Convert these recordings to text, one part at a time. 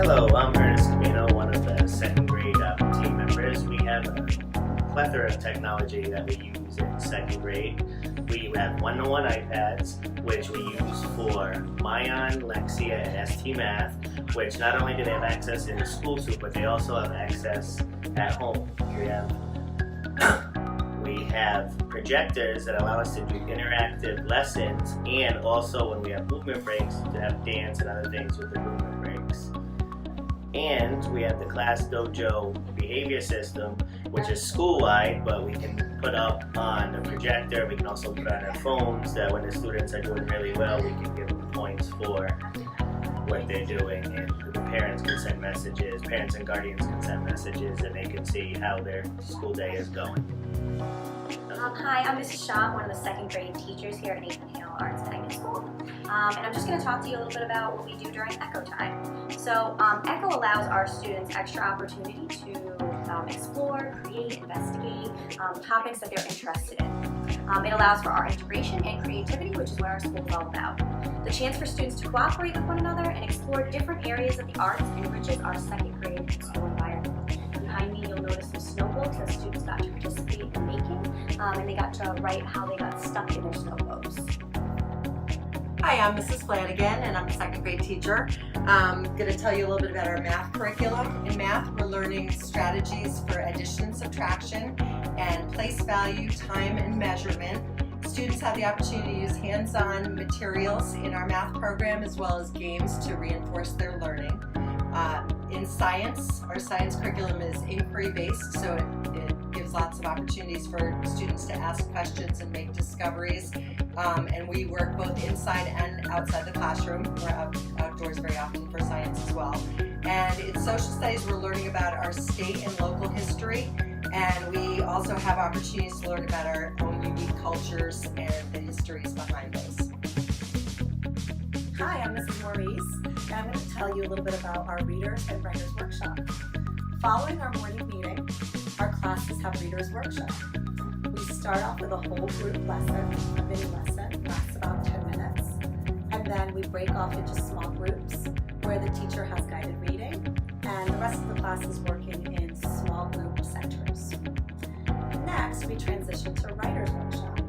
Hello, I'm Ernest Camino, one of the second grade team members. We have a plethora of technology that we use in second grade. We have one-to-one iPads, which we use for Mayan, Lexia, and ST Math, which not only do they have access in the school to, but they also have access at home. We have projectors that allow us to do interactive lessons, and also when we have movement breaks, to have dance and other things with the movement breaks. And we have the Class Dojo behavior system, which is school-wide, but we can put up on the projector. We can also put on our phones that when the students are doing really well, we can give them points for what they're doing, and the parents can send messages, parents and guardians can send messages, and they can see how their school day is going. Hi, I'm Mrs. Shaw, I'm one of the second grade teachers here at Nathan Hale Arts Magnet School. And I'm just going to talk to you a little bit about what we do during Echo time. So Echo allows our students extra opportunity to explore, create, investigate topics that they're interested in. It allows for our integration and creativity, which is what our school is all about. The chance for students to cooperate with one another and explore different areas of the arts enriches our second grade school environment. Behind me, you'll notice some snow globes that students got to participate in making, and they got to write how they got stuck in their snow globes. Hi, I'm Mrs. Flanagan, and I'm a second grade teacher. I'm going to tell you a little bit about our math curriculum. In math, we're learning strategies for addition and subtraction and place value, time, and measurement. Students have the opportunity to use hands-on materials in our math program as well as games to reinforce their learning. In science, our science curriculum is inquiry-based, so it gives lots of opportunities for students to ask questions and make discoveries. And we work both inside and outside the classroom. We're outdoors very often for science as well. And in social studies, we're learning about our state and local history. And we also have opportunities to learn about our own unique cultures and the histories behind those. Hi, I'm Mrs. Maurice, and I'm going to tell you a little bit about our Readers and Writers Workshop. Following our morning meeting, our classes have Readers Workshop. We start off with a whole group lesson, a mini lesson, lasts about 10 minutes, and then we break off into small groups where the teacher has guided reading, and the rest of the class is working in small group centers. Next, we transition to Writers Workshop.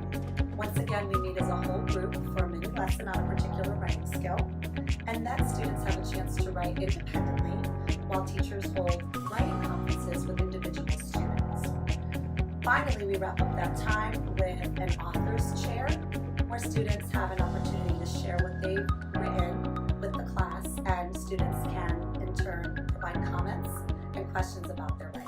Once again, we meet as a whole group for a mini lesson on a particular writing skill, and then students have a chance to write independently while teachers hold writing conferences with individual students. Finally, we wrap up that time with an author's chair, where students have an opportunity to share what they've written with the class, and students can, in turn, provide comments and questions about their writing.